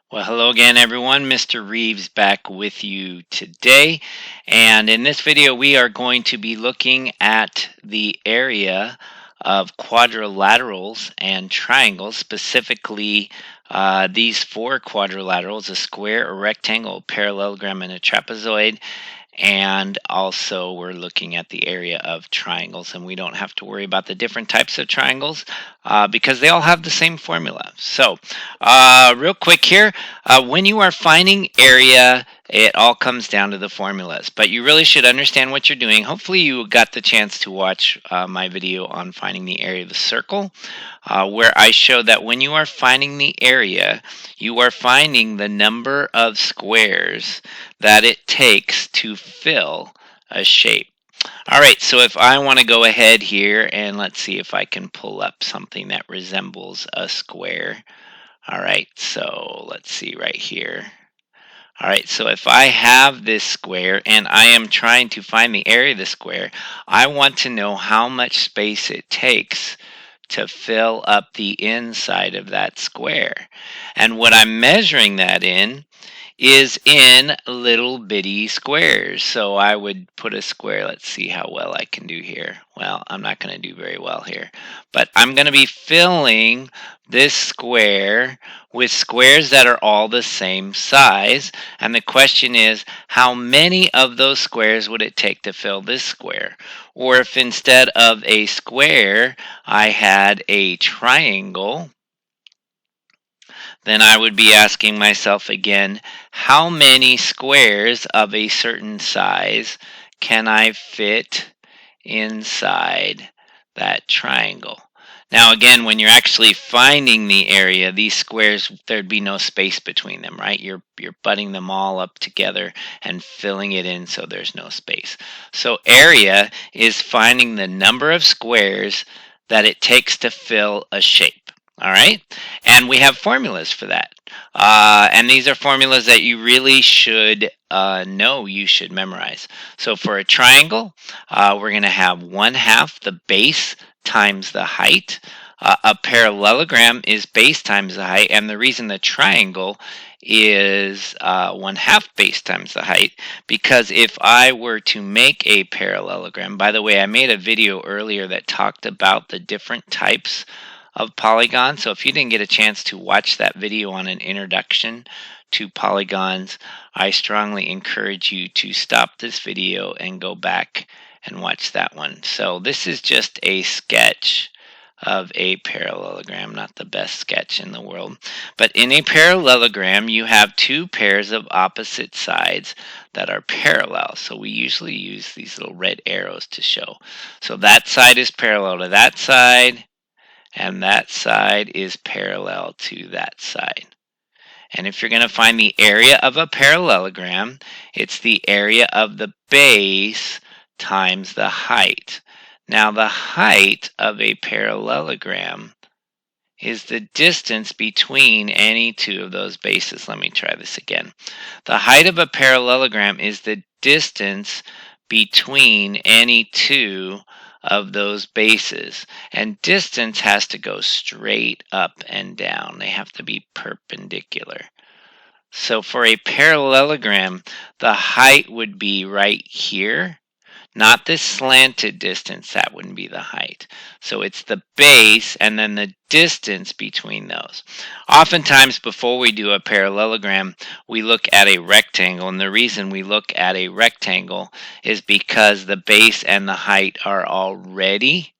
Well, hello again, everyone. Mr. Reeves back with you today. And in this video, we are going to be looking at the area of quadrilaterals and triangles, specifically these four quadrilaterals: a square, a rectangle, a parallelogram, and a trapezoid. And also we're looking at the area of triangles, and we don't have to worry about the different types of triangles because they all have the same formula. So real quick here, when you are finding area, it all comes down to the formulas, but you really should understand what you're doing. Hopefully you got the chance to watch my video on finding the area of the circle, where I showed that when you are finding the area, you are finding the number of squares that it takes to fill a shape. All right, so if I want to go ahead here and let's see if I can pull up something that resembles a square. All right, so let's see right here. All right, so if I have this square and I am trying to find the area of the square, I want to know how much space it takes to fill up the inside of that square. And what I'm measuring that in is in little bitty squares. So I would put a square. Let's see how well I can do here. Well, I'm not going to do very well here, but I'm going to be filling this square with squares that are all the same size. And the question is, how many of those squares would it take to fill this square? Or if instead of a square, I had a triangle, then I would be asking myself again, how many squares of a certain size can I fit inside that triangle? Now again, when you're actually finding the area, these squares, there'd be no space between them, right? You're butting them all up together and filling it in so there's no space. So area is finding the number of squares that it takes to fill a shape. All right, and we have formulas for that. And these are formulas that you really should know, you should memorize. So for a triangle, we're going to have 1/2 the base times the height. A parallelogram is base times the height, and the reason the triangle is 1/2 base times the height, because if I were to make a parallelogram, by the way, I made a video earlier that talked about the different types of polygons. So if you didn't get a chance to watch that video on an introduction to polygons, I strongly encourage you to stop this video and go back and watch that one. So this is just a sketch of a parallelogram, not the best sketch in the world. But in a parallelogram, you have two pairs of opposite sides that are parallel. So we usually use these little red arrows to show. So that side is parallel to that side, and that side is parallel to that side. And if you're going to find the area of a parallelogram, it's the area of the base times the height. Now, the height of a parallelogram is the distance between any two of those bases. Let me try this again. The height of a parallelogram is the distance between any two of those bases, and distance has to go straight up and down. They have to be perpendicular. So for a parallelogram, the height would be right here, not this slanted distance. That wouldn't be the height. So it's the base and then the distance between those. Oftentimes before we do a parallelogram, we look at a rectangle, and the reason we look at a rectangle is because the base and the height are already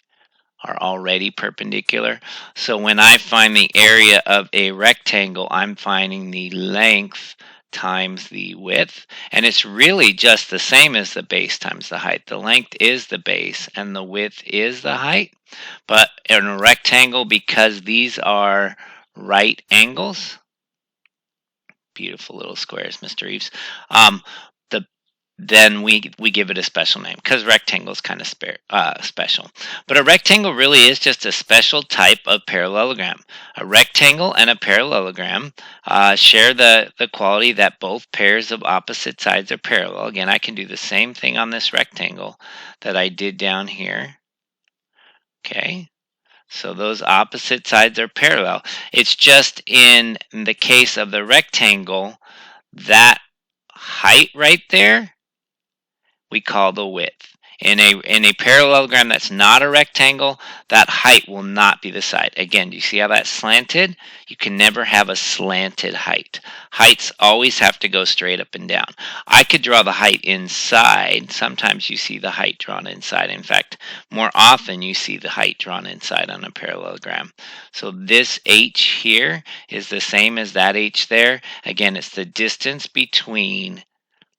perpendicular. So when I find the area of a rectangle, I'm finding the length times the width, and it's really just the same as the base times the height. The length is the base and the width is the height. But in a rectangle, because these are right angles, beautiful little squares, Mr. Reeves, then we give it a special name because rectangle is kind of special. But a rectangle really is just a special type of parallelogram. A rectangle and a parallelogram share the quality that both pairs of opposite sides are parallel. Again, I can do the same thing on this rectangle that I did down here. Okay, So those opposite sides are parallel. It's just in the case of the rectangle, that height right there we call the width. In a parallelogram that's not a rectangle, that height will not be the side. Again, do you see how that's slanted? You can never have a slanted height. Heights always have to go straight up and down. I could draw the height inside. Sometimes you see the height drawn inside. In fact, more often you see the height drawn inside on a parallelogram. So this H here is the same as that H there. Again, it's the distance between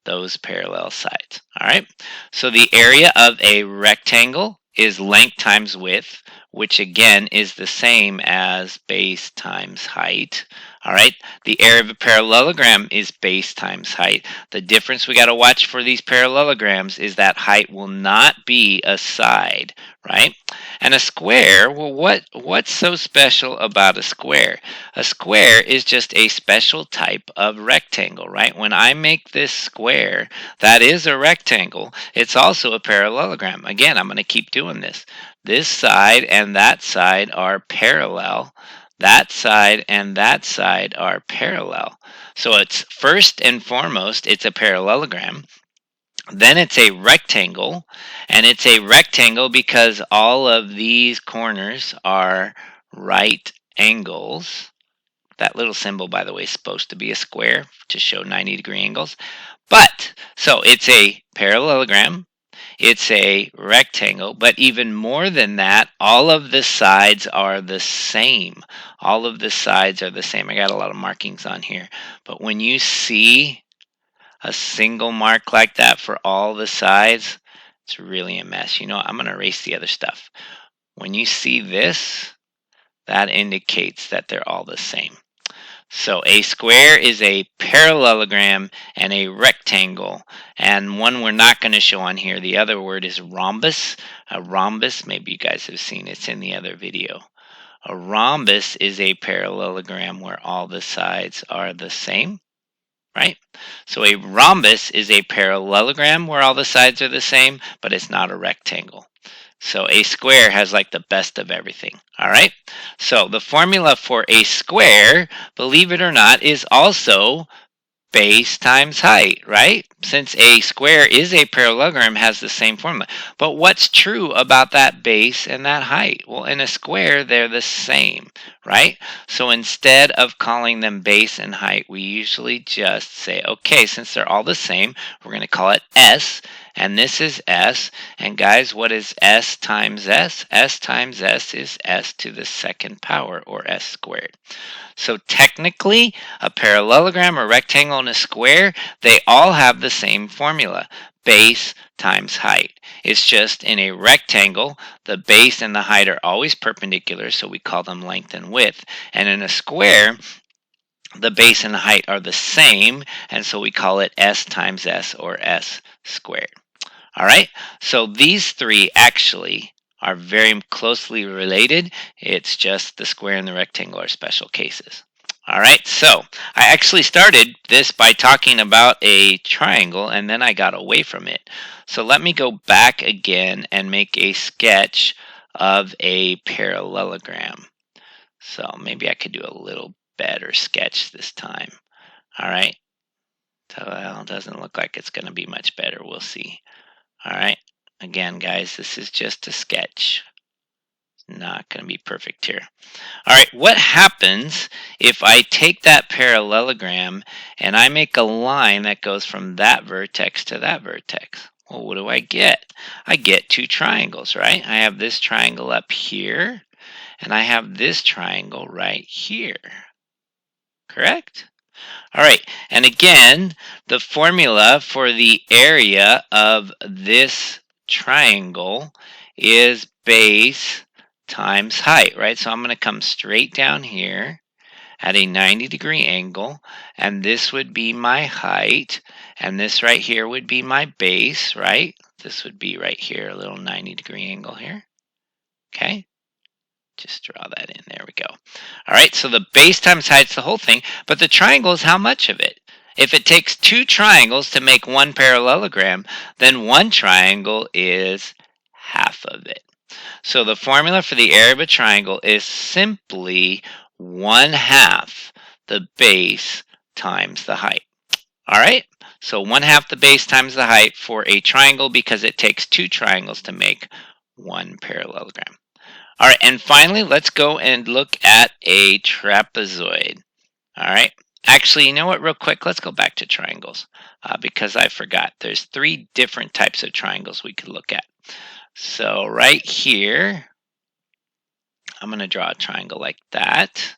those parallel sides. All right. So the area of a rectangle is length times width, which again is the same as base times height. All right. The area of a parallelogram is base times height. The difference we got to watch for these parallelograms is that height will not be a side, right? And a square, well, what's so special about a square? A square is just a special type of rectangle, right? When I make this square, that is a rectangle. It's also a parallelogram. Again, I'm going to keep doing this. This side and that side are parallel. That side and that side are parallel. So it's first and foremost, it's a parallelogram. Then it's a rectangle, and it's a rectangle because all of these corners are right angles. That little symbol, by the way, is supposed to be a square to show 90-degree angles. But, so it's a parallelogram, it's a rectangle, but even more than that, all of the sides are the same. All of the sides are the same. I got a lot of markings on here. But when you see a single mark like that for all the sides, it's really a mess. You know, I'm going to erase the other stuff. When you see this, that indicates that they're all the same. So a square is a parallelogram and a rectangle. And one we're not going to show on here, the other word is rhombus. A rhombus, maybe you guys have seen it's in the other video. A rhombus is a parallelogram where all the sides are the same. Right? So a rhombus is a parallelogram where all the sides are the same, but it's not a rectangle. So a square has like the best of everything. All right? So the formula for a square, believe it or not, is also base times height, right? Since a square is a parallelogram, has the same formula. But what's true about that base and that height? Well, in a square, they're the same, right? So instead of calling them base and height, we usually just say, okay, since they're all the same, we're going to call it S, and this is S. And guys, what is S times S? S times S is S to the second power, or S squared. So technically, a parallelogram, a rectangle, and a square, they all have the same formula, base times height. It's just in a rectangle, the base and the height are always perpendicular, so we call them length and width. And in a square, the base and the height are the same, and so we call it S times S, or S squared. All right, so these three actually are very closely related. It's just the square and the rectangle are special cases. All right, so I actually started this by talking about a triangle, and then I got away from it. So let me go back again and make a sketch of a parallelogram. So maybe I could do a little better sketch this time. All right, so well, it doesn't look like it's going to be much better. We'll see. All right. Again, guys, this is just a sketch. It's not going to be perfect here. All right, what happens if I take that parallelogram and I make a line that goes from that vertex to that vertex? Well, what do I get? I get two triangles, right? I have this triangle up here, and I have this triangle right here. Correct? All right, and again, the formula for the area of this triangle is base times height, right? So I'm going to come straight down here at a 90-degree angle, and this would be my height, and this right here would be my base, right? This would be right here, a little 90-degree angle here. Okay? Just draw that in. There we go. All right, so the base times height's the whole thing, but the triangle is how much of it? If it takes two triangles to make one parallelogram, then one triangle is half of it. So the formula for the area of a triangle is simply 1/2 the base times the height. All right? So 1/2 the base times the height for a triangle because it takes two triangles to make one parallelogram. All right, and finally, let's go and look at a trapezoid. All right. Actually, you know what? Real quick, let's go back to triangles because I forgot. There's 3 different types of triangles we could look at. So right here, I'm going to draw a triangle like that.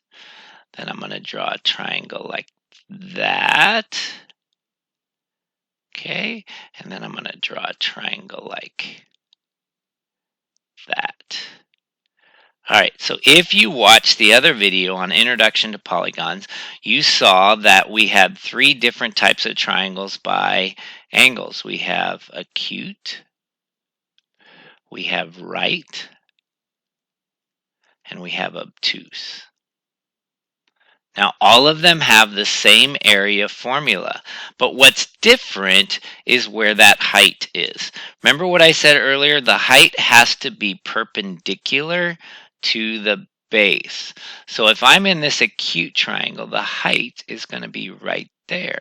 Then I'm going to draw a triangle like that. Okay. And then I'm going to draw a triangle like that. All right, so if you watched the other video on Introduction to Polygons, you saw that we had 3 different types of triangles by angles. We have acute, we have right, and we have obtuse. Now, all of them have the same area formula, but what's different is where that height is. Remember what I said earlier? The height has to be perpendicular to the base. So if I'm in this acute triangle, the height is going to be right there.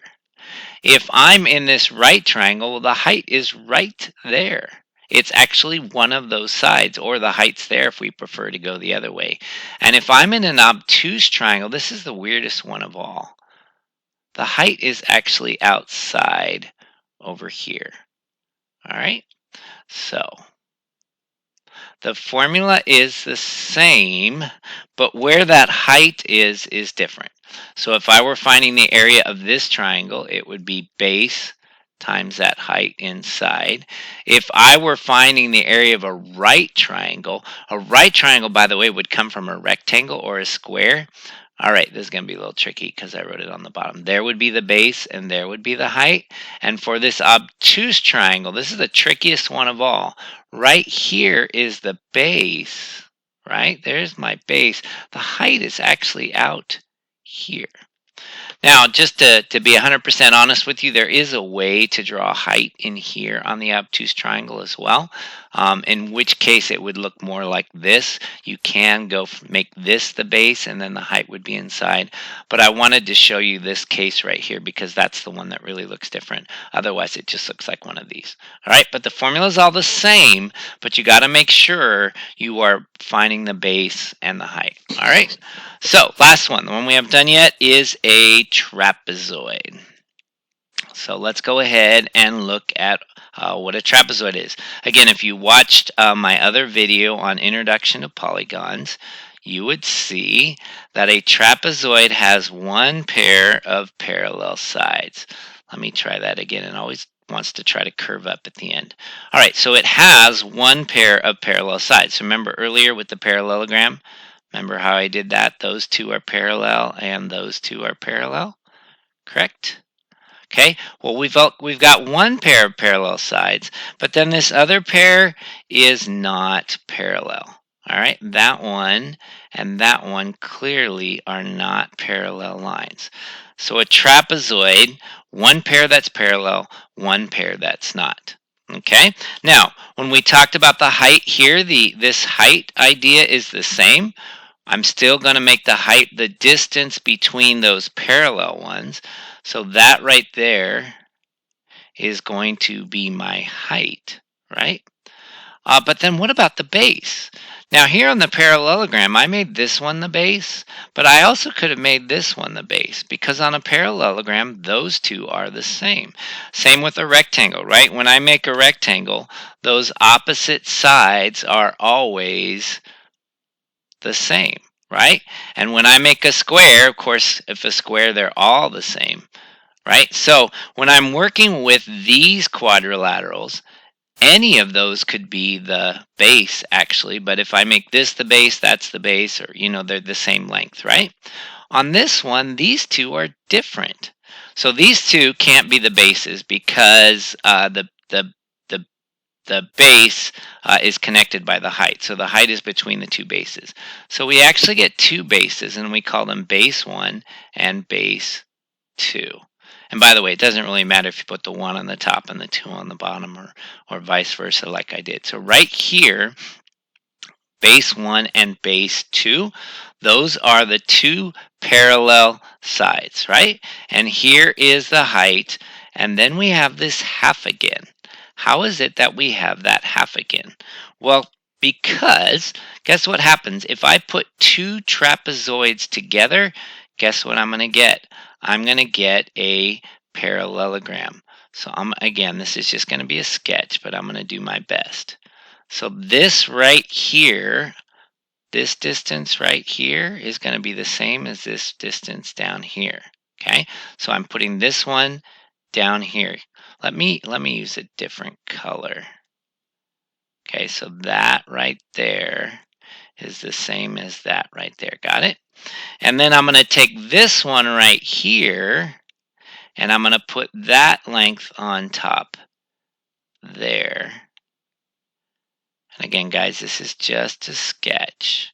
If I'm in this right triangle, well, the height is right there. It's actually one of those sides, or the height's there if we prefer to go the other way. And if I'm in an obtuse triangle, this is the weirdest one of all. The height is actually outside over here. All right? So the formula is the same, but where that height is different. So if I were finding the area of this triangle, it would be base times that height inside. If I were finding the area of a right triangle, by the way, would come from a rectangle or a square. All right, this is going to be a little tricky because I wrote it on the bottom. There would be the base and there would be the height. And for this obtuse triangle, this is the trickiest one of all. Right here is the base, right? There's my base. The height is actually out here. Now, just to be 100% honest with you, there is a way to draw height in here on the obtuse triangle as well, in which case it would look more like this. You can make this the base and then the height would be inside. But I wanted to show you this case right here because that's the one that really looks different. Otherwise, it just looks like one of these. All right, but the formula is all the same, but you got to make sure you are finding the base and the height. All right, so last one, the one we haven't done yet, is a trapezoid. So let's go ahead and look at what a trapezoid is. Again, if you watched my other video on Introduction to Polygons, you would see that a trapezoid has one pair of parallel sides. Let me try that again. It always wants to try to curve up at the end. All right, so it has one pair of parallel sides. So remember earlier with the parallelogram? Remember how I did that? Those two are parallel and those two are parallel, correct? Okay, well, we've got one pair of parallel sides, but then this other pair is not parallel. All right, that one and that one clearly are not parallel lines. So a trapezoid, one pair that's parallel, one pair that's not. Okay, now when we talked about the height here, this height idea is the same. I'm still going to make the height the distance between those parallel ones. So that right there is going to be my height, right? But then what about the base? Now here on the parallelogram, I made this one the base, but I also could have made this one the base because on a parallelogram, those two are the same. Same with a rectangle, right? When I make a rectangle, those opposite sides are always the same, right? And when I make a square, of course, if a square, they're all the same, right? So when I'm working with these quadrilaterals, any of those could be the base, actually. But if I make this the base, that's the base, or, they're the same length, right? On this one, these two are different. So these two can't be the bases because the base is connected by the height. So the height is between the two bases. So we actually get two bases, and we call them base 1 and base 2. And by the way, it doesn't really matter if you put the 1 on the top and the 2 on the bottom or vice versa like I did. So right here, base 1 and base 2. Those are the two parallel sides, right? And here is the height, and then we have this half again. How is it that we have that half again? Well, because guess what happens? If I put two trapezoids together, guess what I'm going to get? I'm going to get a parallelogram. So again, this is just going to be a sketch, but I'm going to do my best. So this right here, this distance right here is going to be the same as this distance down here. Okay, so I'm putting this one down here. Let me use a different color. Okay, so that right there is the same as that right there. Got it? And then I'm going to take this one right here, and I'm going to put that length on top there. And again, guys, this is just a sketch.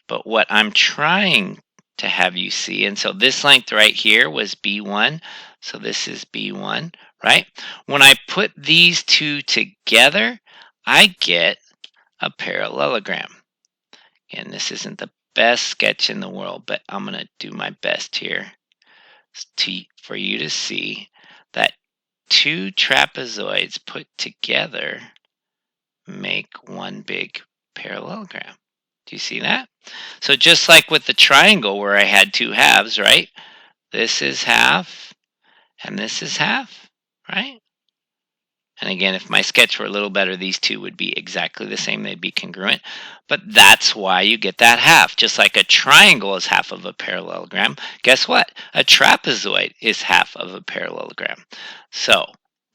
But what I'm trying to have you see, and so this length right here was B1, so this is B1, right? When I put these two together, I get a parallelogram. And this isn't the best sketch in the world, but I'm going to do my best here for you to see that two trapezoids put together make one big parallelogram. Do you see that? So just like with the triangle where I had two halves, right? This is half, and this is half, right? And again, if my sketch were a little better, these two would be exactly the same. They'd be congruent. But that's why you get that half. Just like a triangle is half of a parallelogram, guess what? A trapezoid is half of a parallelogram. So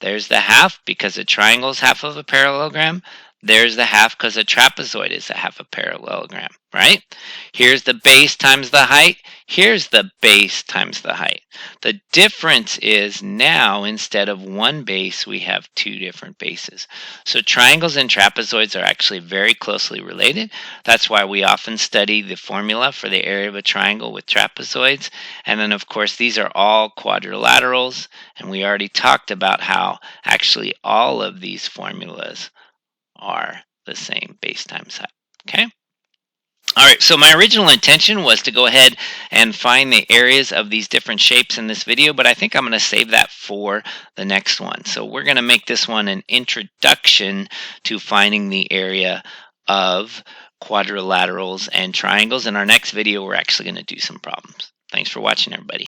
there's the half because a triangle is half of a parallelogram. There's the half because a trapezoid is a half a parallelogram, right? Here's the base times the height. Here's the base times the height. The difference is now instead of one base, we have two different bases. So triangles and trapezoids are actually very closely related. That's why we often study the formula for the area of a triangle with trapezoids. And then, of course, these are all quadrilaterals. And we already talked about how actually all of these formulas are the same, base times height. Okay? All right, so my original intention was to go ahead and find the areas of these different shapes in this video, but I think I'm going to save that for the next one. So we're going to make this one an introduction to finding the area of quadrilaterals and triangles. In our next video, we're actually going to do some problems. Thanks for watching, everybody.